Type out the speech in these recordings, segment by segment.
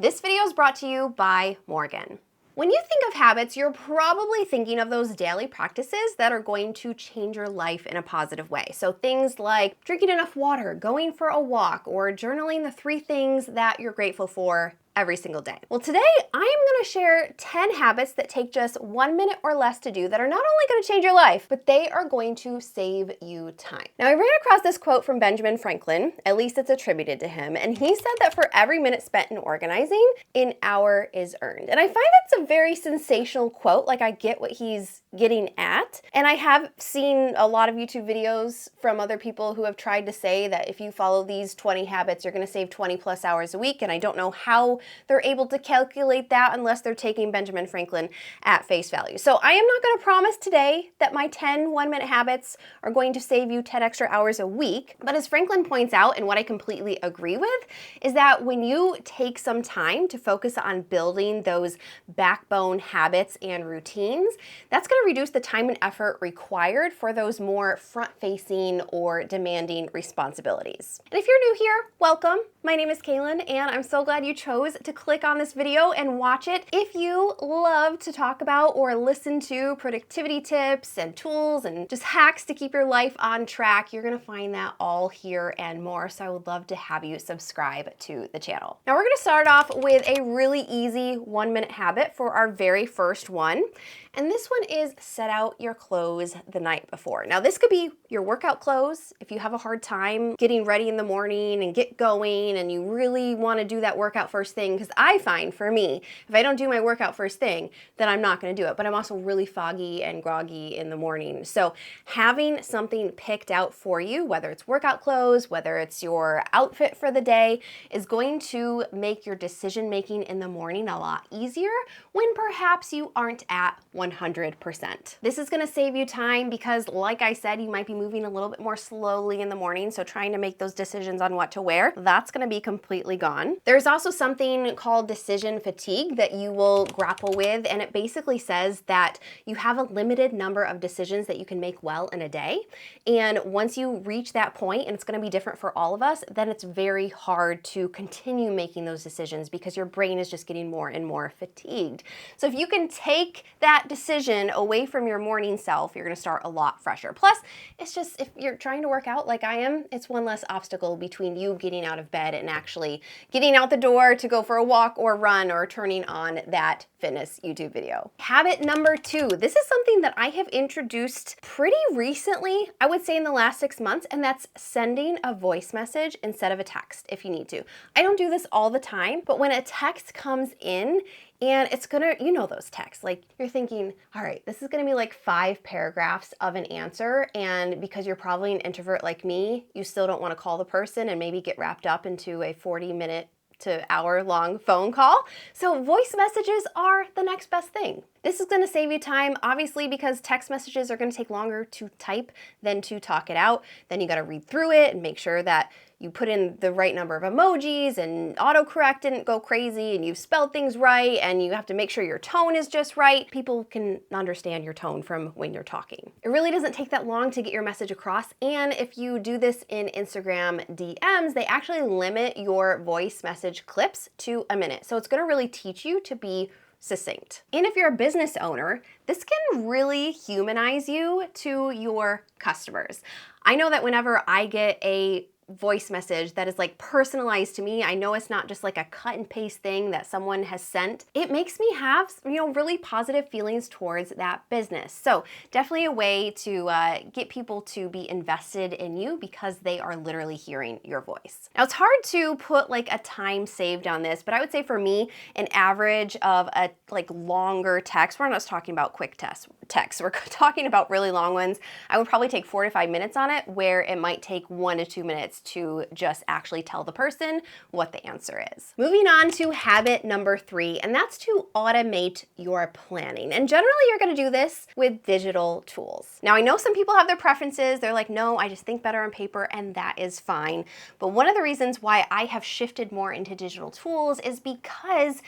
This video is brought to you by Morgan. When you think of habits, you're probably thinking of those daily practices that are going to change your life in a positive way. So things like drinking enough water, going for a walk, or journaling the 3 things that you're grateful for every single day. Well, today I am going to share 10 habits that take just 1 minute or less to do that are not only going to change your life, but they are going to save you time. Now, I ran across this quote from Benjamin Franklin, at least it's attributed to him, and he said that for every minute spent in organizing, an hour is earned. And I find that's a very sensational quote, like I get what he's getting at, and I have seen a lot of YouTube videos from other people who have tried to say that if you follow these 20 habits, you're going to save 20 plus hours a week, and I don't know how they're able to calculate that unless they're taking Benjamin Franklin at face value. So I am not going to promise today that my 10 1-minute habits are going to save you 10 extra hours a week. But as Franklin points out, and what I completely agree with, is that when you take some time to focus on building those backbone habits and routines, that's going to reduce the time and effort required for those more front-facing or demanding responsibilities. And if you're new here, welcome. My name is Kalyn, and I'm so glad you chose to click on this video and watch it. If you love to talk about or listen to productivity tips and tools and just hacks to keep your life on track, you're gonna find that all here and more. So I would love to have you subscribe to the channel. Now we're gonna start off with a really easy 1-minute habit for our very first one. And this one is set out your clothes the night before. Now this could be your workout clothes if you have a hard time getting ready in the morning and get going and you really want to do that workout first thing, because I find for me, if I don't do my workout first thing, then I'm not going to do it. But I'm also really foggy and groggy in the morning. So having something picked out for you, whether it's workout clothes, whether it's your outfit for the day, is going to make your decision making in the morning a lot easier when perhaps you aren't at 100%. This is going to save you time because, like I said, you might be moving a little bit more slowly in the morning, so trying to make those decisions on what to wear, that's going to be completely gone. There's also something called decision fatigue that you will grapple with, and it basically says that you have a limited number of decisions that you can make well in a day, and once you reach that point, and it's going to be different for all of us, then it's very hard to continue making those decisions because your brain is just getting more and more fatigued. So if you can take that decision away from your morning self, you're going to start a lot fresher. Plus, it's just, if you're trying to work out like I am, it's one less obstacle between you getting out of bed and actually getting out the door to go for a walk or run or turning on that fitness YouTube video. Habit number 2. This is something that I have introduced pretty recently, I would say in the last 6 months, and that's sending a voice message instead of a text if you need to. I don't do this all the time, but when a text comes in, and it's gonna, you know those texts, like you're thinking, all right, this is gonna be like 5 paragraphs of an answer, and because you're probably an introvert like me, you still don't wanna call the person and maybe get wrapped up into a 40-minute to hour-long phone call. So voice messages are the next best thing. This is going to save you time, obviously, because text messages are going to take longer to type than to talk it out. Then you got to read through it and make sure that you put in the right number of emojis and autocorrect didn't go crazy and you've spelled things right, and you have to make sure your tone is just right. People can understand your tone from when you're talking. It really doesn't take that long to get your message across, and if you do this in Instagram DMs, they actually limit your voice message clips to a minute. So it's going to really teach you to be succinct. And if you're a business owner, this can really humanize you to your customers. I know that whenever I get a voice message that is like personalized to me, I know it's not just like a cut and paste thing that someone has sent. It makes me have, really positive feelings towards that business. So definitely a way to get people to be invested in you because they are literally hearing your voice. Now it's hard to put like a time saved on this, but I would say for me, an average of a longer text, we're not talking about quick texts, we're talking about really long ones. I would probably take 4 to 5 minutes on it, where it might take 1 to 2 minutes to just actually tell the person what the answer is. Moving on to habit number 3, and that's to automate your planning. And generally you're gonna do this with digital tools. Now I know some people have their preferences. They're like, no, I just think better on paper, and that is fine. But one of the reasons why I have shifted more into digital tools is because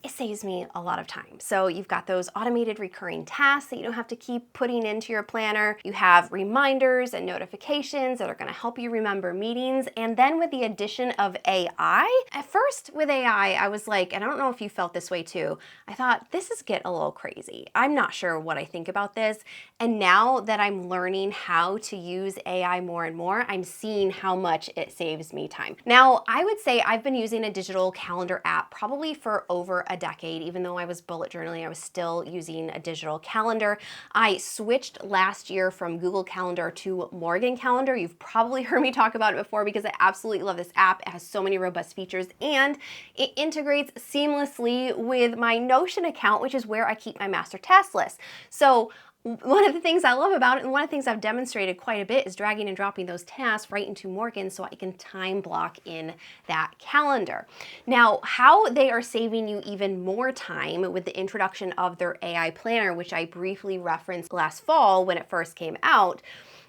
it saves me a lot of time. So you've got those automated recurring tasks that you don't have to keep putting into your planner. You have reminders and notifications that are gonna help you remember meetings. And then with the addition of AI, at first with AI, I was like, and I don't know if you felt this way too, I thought this is getting a little crazy. I'm not sure what I think about this. And now that I'm learning how to use AI more and more, I'm seeing how much it saves me time. Now, I would say I've been using a digital calendar app probably for over a decade. Even though I was bullet journaling, I was still using a digital calendar. I switched last year from Google Calendar to Morgan Calendar. You've probably heard me talk about it before because I absolutely love this app. It has so many robust features and it integrates seamlessly with my Notion account, which is where I keep my master task list. So one of the things I love about it, and one of the things I've demonstrated quite a bit, is dragging and dropping those tasks right into Morgan so I can time block in that calendar. Now, how they are saving you even more time with the introduction of their AI planner, which I briefly referenced last fall when it first came out,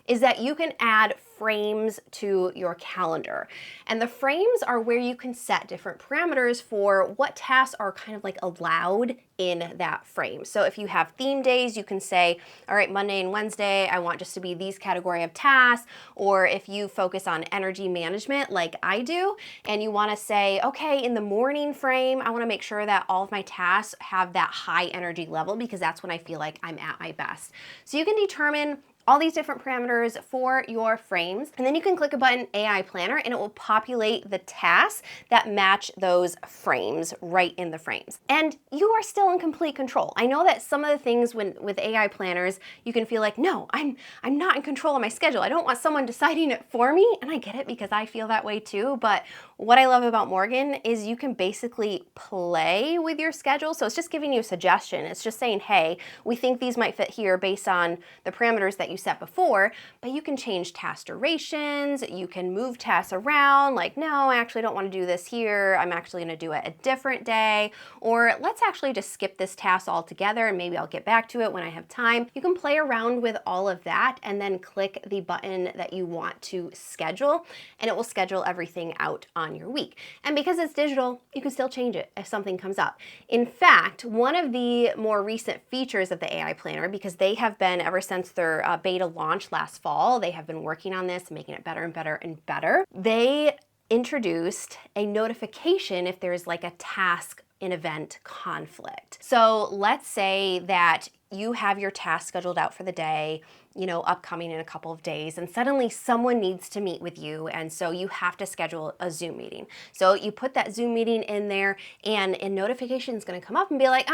is that you can add frames to your calendar. And the frames are where you can set different parameters for what tasks are kind of like allowed in that frame. So if you have theme days, you can say, all right, Monday and Wednesday, I want just to be these category of tasks. Or if you focus on energy management like I do, and you want to say, okay, in the morning frame, I want to make sure that all of my tasks have that high energy level because that's when I feel like I'm at my best. So you can determine all these different parameters for your frames, and then you can click a button, AI Planner, and it will populate the tasks that match those frames right in the frames. And you are still in complete control. I know that some of the things with AI planners, you can feel like, no, I'm not in control of my schedule. I don't want someone deciding it for me, and I get it because I feel that way too, but what I love about Morgan is you can basically play with your schedule. So it's just giving you a suggestion. It's just saying, hey, we think these might fit here based on the parameters that you set before, but you can change task durations, you can move tasks around, like, no, I actually don't want to do this here, I'm actually going to do it a different day, or let's actually just skip this task altogether and maybe I'll get back to it when I have time. You can play around with all of that and then click the button that you want to schedule, and it will schedule everything out on your week. And because it's digital, you can still change it if something comes up. In fact, one of the more recent features of the AI Planner, because they have been, ever since their beta launch last fall, they have been working on this, making it better and better and better. They introduced a notification if there's like a task in event conflict. So let's say that you have your task scheduled out for the day, upcoming in a couple of days, and suddenly someone needs to meet with you, and so you have to schedule a Zoom meeting. So you put that Zoom meeting in there, and a notification is going to come up and be like,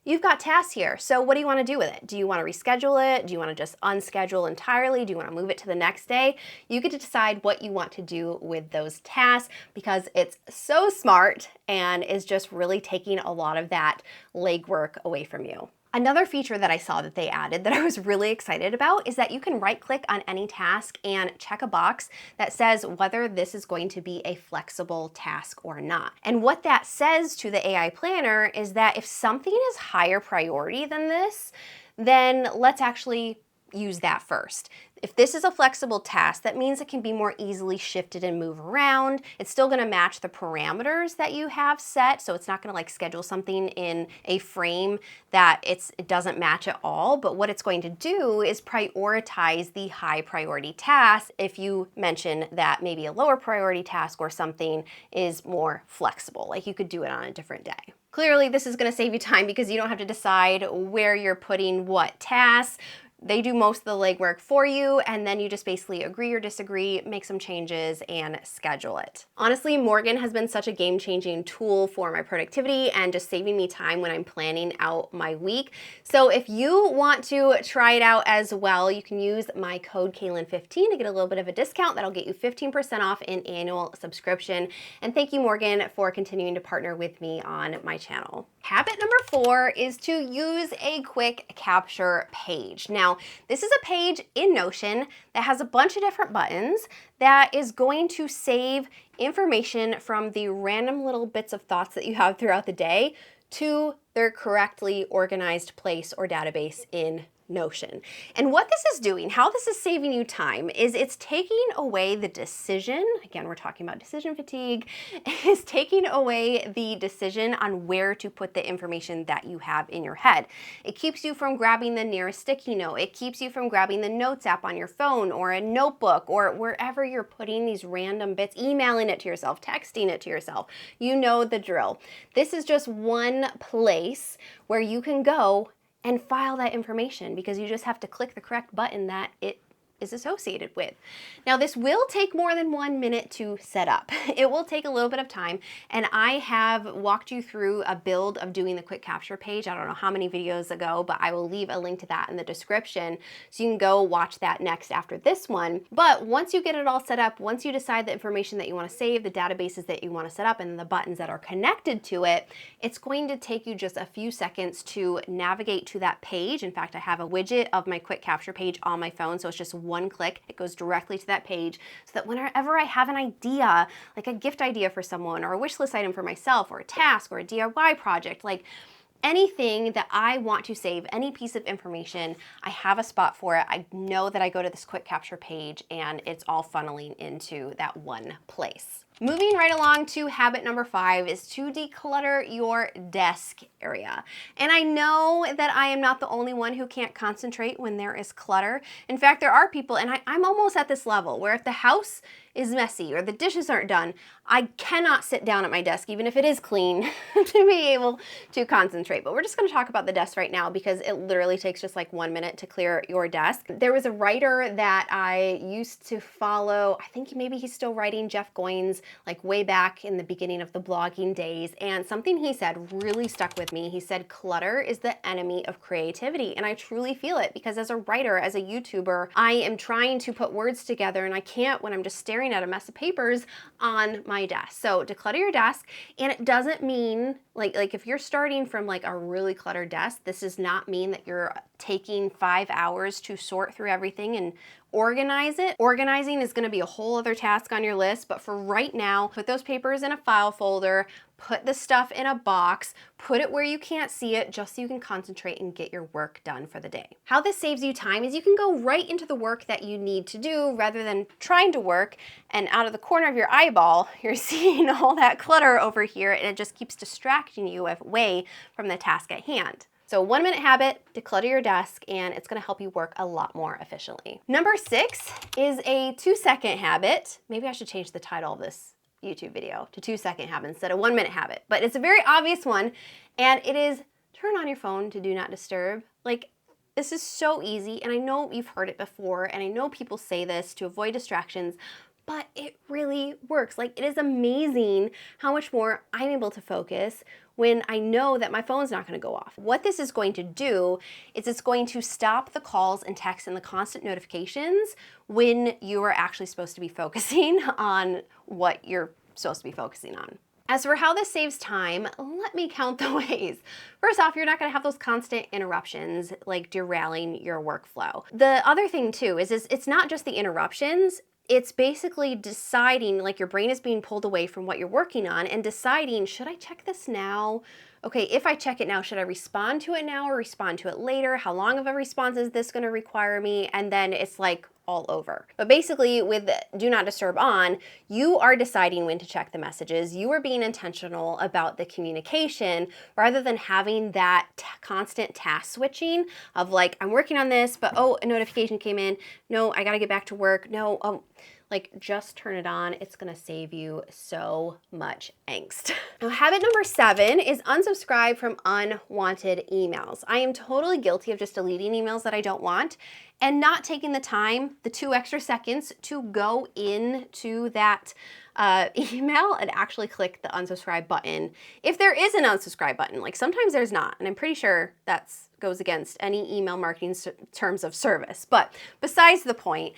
you've got tasks here. So what do you want to do with it? Do you want to reschedule it? Do you want to just unschedule entirely? Do you want to move it to the next day? You get to decide what you want to do with those tasks because it's so smart and is just really taking a lot of that legwork away from you. Another feature that I saw that they added that I was really excited about is that you can right-click on any task and check a box that says whether this is going to be a flexible task or not. And what that says to the AI Planner is that if something is higher priority than this, then let's actually use that first. If this is a flexible task, that means it can be more easily shifted and move around. It's still going to match the parameters that you have set, so it's not going to like schedule something in a frame that it doesn't match at all, but what it's going to do is prioritize the high priority tasks if you mention that maybe a lower priority task or something is more flexible, like you could do it on a different day. Clearly, this is going to save you time because you don't have to decide where you're putting what tasks. They do most of the legwork for you, and then you just basically agree or disagree, make some changes, and schedule it. Honestly, Morgan has been such a game-changing tool for my productivity and just saving me time when I'm planning out my week. So if you want to try it out as well, you can use my code Kalyn15 to get a little bit of a discount. That'll get you 15% off an annual subscription. And thank you, Morgan, for continuing to partner with me on my channel. Habit number 4 is to use a quick capture page. Now, this is a page in Notion that has a bunch of different buttons that is going to save information from the random little bits of thoughts that you have throughout the day to their correctly organized place or database in Notion. And what this is doing, how this is saving you time, is it's taking away the decision. Again, we're talking about decision fatigue. Is taking away the decision on where to put the information that you have in your head. It keeps you from grabbing the nearest sticky note. It keeps you from grabbing the notes app on your phone or a notebook or wherever you're putting these random bits, emailing it to yourself, texting it to yourself. You know the drill. This is just one place where you can go and file that information because you just have to click the correct button that it is associated with. Now, this will take more than 1 minute to set up. It will take a little bit of time, and I have walked you through a build of doing the quick capture page. I don't know how many videos ago, but I will leave a link to that in the description so you can go watch that next after this one. But once you get it all set up, once you decide the information that you want to save, the databases that you want to set up, and the buttons that are connected to it, it's going to take you just a few seconds to navigate to that page. In fact, I have a widget of my quick capture page on my phone, so it's just one click, it goes directly to that page, so that whenever I have an idea, like a gift idea for someone or a wish list item for myself or a task or a DIY project, like anything that I want to save, any piece of information, I have a spot for it. I know that I go to this quick capture page and it's all funneling into that one place. Moving right along to habit number 5 is to declutter your desk area. And I know that I am not the only one who can't concentrate when there is clutter. In fact, there are people, and I'm almost at this level, where if the house is messy or the dishes aren't done, I cannot sit down at my desk, even if it is clean, to be able to concentrate. But we're just gonna talk about the desk right now because it literally takes just like 1 minute to clear your desk. There was a writer that I used to follow, I think maybe he's still writing, Jeff Goins, like way back in the beginning of the blogging days, and something he said really stuck with me. He said, clutter is the enemy of creativity, and I truly feel it because as a writer, as a YouTuber, I am trying to put words together and I can't when I'm just staring at a mess of papers on my desk. So declutter your desk, and it doesn't mean like if you're starting from like a really cluttered desk, this does not mean that you're taking 5 hours to sort through everything and organize it. Organizing is going to be a whole other task on your list, but for right now, put those papers in a file folder, put the stuff in a box, put it where you can't see it just so you can concentrate and get your work done for the day. How this saves you time is you can go right into the work that you need to do rather than trying to work and out of the corner of your eyeball, you're seeing all that clutter over here and it just keeps distracting you away from the task at hand. So 1 minute habit, declutter your desk, and it's gonna help you work a lot more efficiently. Number 6 is a 2-second habit. Maybe I should change the title of this YouTube video to 2-second habit instead of 1 minute habit, but it's a very obvious one, and it is turn on your phone to do not disturb. Like, this is so easy, and I know you've heard it before, and I know people say this to avoid distractions, but it really works. Like, it is amazing how much more I'm able to focus when I know that my phone's not gonna go off. What this is going to do is it's going to stop the calls and texts and the constant notifications when you are actually supposed to be focusing on what you're supposed to be focusing on. As for how this saves time, let me count the ways. First off, you're not gonna have those constant interruptions like derailing your workflow. The other thing too is it's not just the interruptions, it's basically deciding, like your brain is being pulled away from what you're working on and deciding, should I check this now? Okay, if I check it now, should I respond to it now or respond to it later? How long of a response is this gonna require me? And then it's like all over. But basically with Do Not Disturb on, you are deciding when to check the messages. You are being intentional about the communication rather than having that constant task switching of like, I'm working on this, but oh, a notification came in. No, I gotta get back to work. No, oh. Like, just turn it on. It's gonna save you so much angst. Now, habit number 7 is unsubscribe from unwanted emails. I am totally guilty of just deleting emails that I don't want and not taking the time, the 2 extra seconds to go into that email and actually click the unsubscribe button. If there is an unsubscribe button, like sometimes there's not, and I'm pretty sure that's goes against any email marketing terms of service. But besides the point,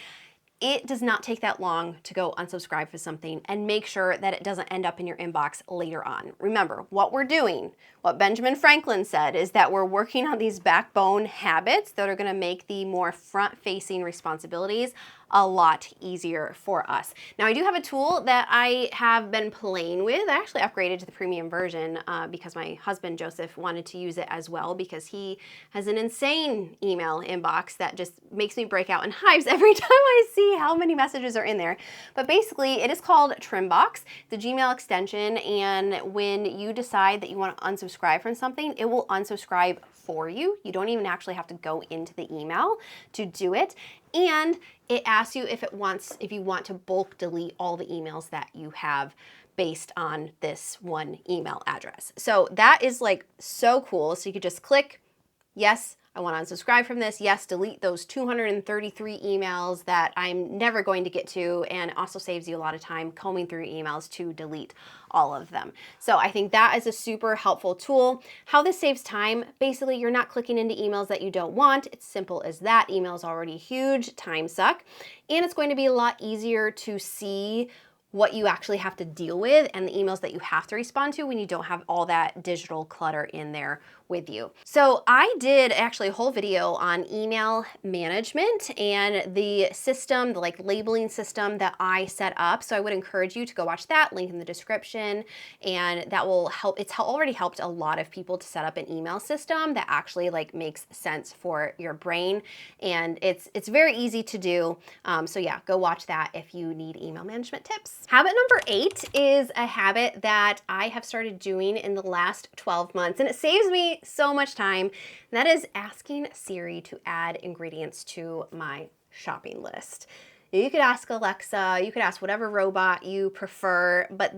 it does not take that long to go unsubscribe for something and make sure that it doesn't end up in your inbox later on. Remember, what we're doing, what Benjamin Franklin said, is that we're working on these backbone habits that are gonna make the more front-facing responsibilities a lot easier for us. Now, I do have a tool that I have been playing with. I actually upgraded to the premium version because my husband, Joseph, wanted to use it as well because he has an insane email inbox that just makes me break out in hives every time I see how many messages are in there. But basically, it is called Trimbox, the Gmail extension, and when you decide that you want to unsubscribe from something, it will unsubscribe for you. You don't even actually have to go into the email to do it. And it asks you if you want to bulk delete all the emails that you have based on this one email address. So that is like so cool. So you could just click, yes, I want to unsubscribe from this. Yes, delete those 233 emails that I'm never going to get to, and also saves you a lot of time combing through emails to delete all of them. So I think that is a super helpful tool. How this saves time, basically you're not clicking into emails that you don't want. It's simple as that. Email is already huge, time suck, and it's going to be a lot easier to see what you actually have to deal with and the emails that you have to respond to when you don't have all that digital clutter in there with you. So I did actually a whole video on email management and the system, the like labeling system that I set up. So I would encourage you to go watch that, link in the description, and that will help. It's already helped a lot of people to set up an email system that actually like makes sense for your brain, and it's very easy to do. So yeah, go watch that if you need email management tips. Habit number 8 is a habit that I have started doing in the last 12 months, and it saves me so much time. And that is asking Siri to add ingredients to my shopping list. You could ask Alexa, you could ask whatever robot you prefer, but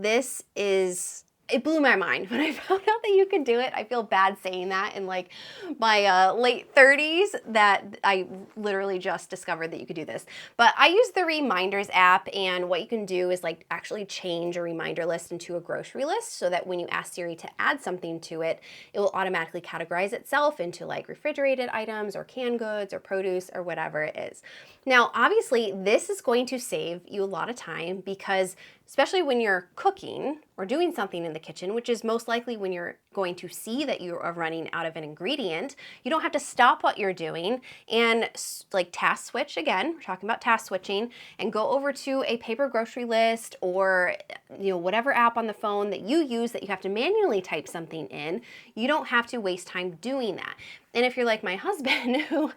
it blew my mind when I found out that you could do it. I feel bad saying that in like my late 30s that I literally just discovered that you could do this. But I use the Reminders app, and what you can do is like actually change a reminder list into a grocery list so that when you ask Siri to add something to it, it will automatically categorize itself into like refrigerated items or canned goods or produce or whatever it is. Now, obviously, this is going to save you a lot of time because especially when you're cooking or doing something in the kitchen, which is most likely when you're going to see that you are running out of an ingredient, you don't have to stop what you're doing and like task switch again. We're talking about task switching, and go over to a paper grocery list or whatever app on the phone that you use that you have to manually type something in. You don't have to waste time doing that. And if you're like my husband, who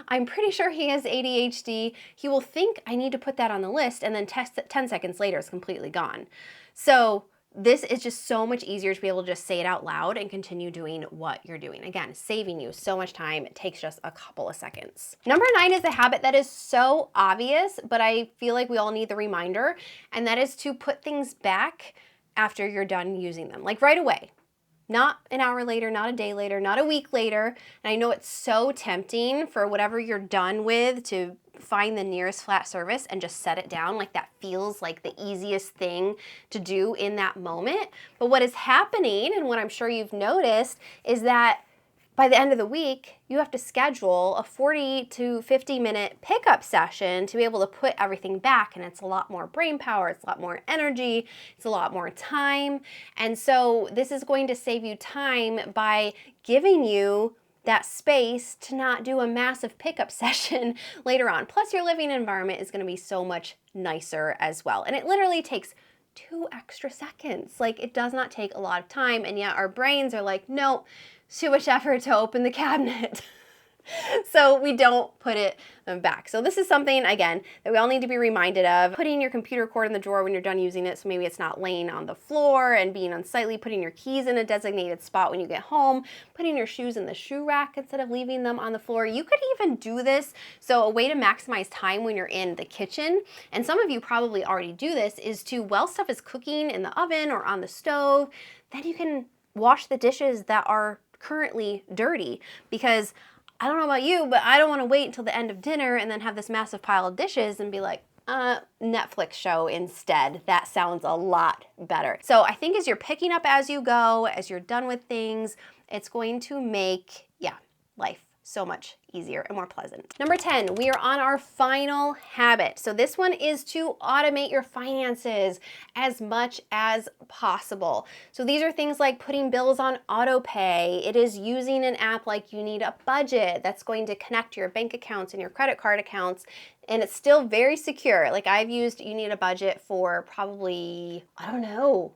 I'm pretty sure he has ADHD, he will think I need to put that on the list, and then 10 seconds later it's completely gone. So this is just so much easier to be able to just say it out loud and continue doing what you're doing. Again, saving you so much time. It takes just a couple of seconds. Number 9 is a habit that is so obvious, but I feel like we all need the reminder, and that is to put things back after you're done using them, like right away. Not an hour later, not a day later, not a week later. And I know it's so tempting for whatever you're done with to find the nearest flat surface and just set it down. Like that feels like the easiest thing to do in that moment. But what is happening, and what I'm sure you've noticed, is that by the end of the week, you have to schedule a 40 to 50 minute pickup session to be able to put everything back. And it's a lot more brain power, it's a lot more energy, it's a lot more time. And so this is going to save you time by giving you that space to not do a massive pickup session later on. Plus, your living environment is going to be so much nicer as well. And it literally takes 2 extra seconds. Like, it does not take a lot of time, and yet our brains are like, no, too much effort to open the cabinet. So we don't put it back. So this is something, again, that we all need to be reminded of. Putting your computer cord in the drawer when you're done using it, so maybe it's not laying on the floor and being unsightly, putting your keys in a designated spot when you get home, putting your shoes in the shoe rack instead of leaving them on the floor. You could even do this. So a way to maximize time when you're in the kitchen, and some of you probably already do this, is to, while stuff is cooking in the oven or on the stove, then you can wash the dishes that are currently dirty. Because I don't know about you, but I don't want to wait until the end of dinner and then have this massive pile of dishes and be like, Netflix show instead. That sounds a lot better. So I think as you're picking up as you go, as you're done with things, it's going to make, life so much easier and more pleasant. Number 10, we are on our final habit. So this one is to automate your finances as much as possible. So these are things like putting bills on auto pay. It is using an app like You Need a Budget that's going to connect your bank accounts and your credit card accounts. And it's still very secure. Like I've used You Need a Budget for probably, I don't know,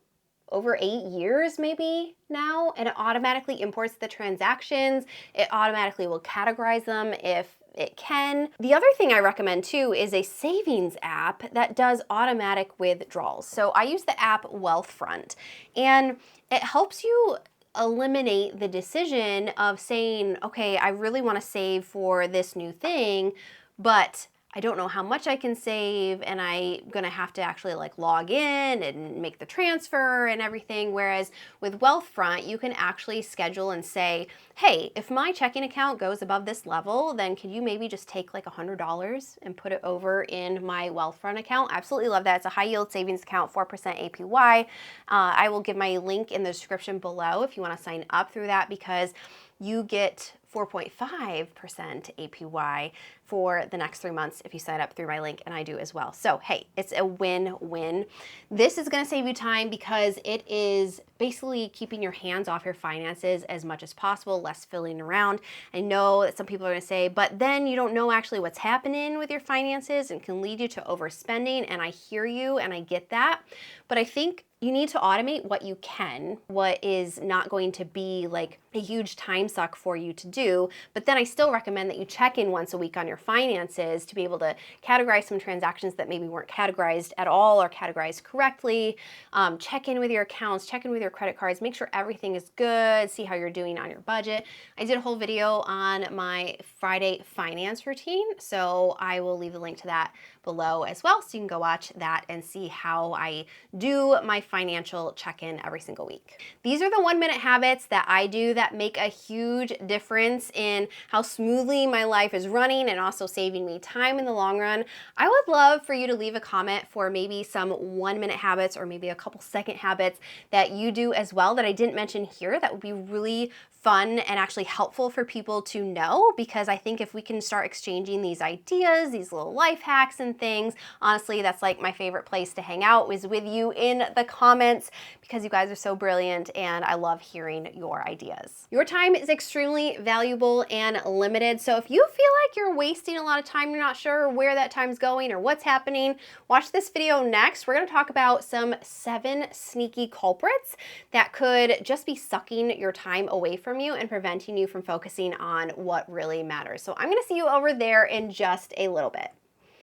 over 8 years maybe now, and it automatically imports the transactions. It automatically will categorize them if it can. The other thing I recommend too is a savings app that does automatic withdrawals. So I use the app Wealthfront, and it helps you eliminate the decision of saying, okay, I really want to save for this new thing, but I don't know how much I can save, and I'm gonna have to actually like log in and make the transfer and everything. Whereas with Wealthfront, you can actually schedule and say, hey, if my checking account goes above this level, then can you maybe just take like $100 and put it over in my Wealthfront account? I absolutely love that. It's a high yield savings account, 4% APY. I will give my link in the description below if you wanna sign up through that, because you get 4.5% APY for the next 3 months if you sign up through my link, and I do as well. So hey, it's a win-win. This is gonna save you time because it is basically keeping your hands off your finances as much as possible, less fiddling around. I know that some people are gonna say, but then you don't know actually what's happening with your finances and can lead you to overspending, and I hear you and I get that, but I think you need to automate what you can, what is not going to be like a huge time suck for you to do. But then I still recommend that you check in once a week on your finances to be able to categorize some transactions that maybe weren't categorized at all or categorized correctly. Check in with your accounts, check in with your credit cards, make sure everything is good, see how you're doing on your budget. I did a whole video on my Friday finance routine, so I will leave the link to that below as well, so you can go watch that and see how I do my financial check-in every single week. These are the 1-minute habits that I do that make a huge difference in how smoothly my life is running and also saving me time in the long run. I would love for you to leave a comment for maybe some 1-minute habits or maybe a couple second habits that you do as well that I didn't mention here. That would be really fun and actually helpful for people to know, because I think if we can start exchanging these ideas, these little life hacks and things, honestly, that's like my favorite place to hang out, is with you in the comments, because you guys are so brilliant and I love hearing your ideas. Your time is extremely valuable and limited, so if you feel like you're wasting a lot of time, you're not sure where that time's going or what's happening, watch this video next. We're gonna talk about some 7 sneaky culprits that could just be sucking your time away from you and preventing you from focusing on what really matters. So I'm gonna see you over there in just a little bit.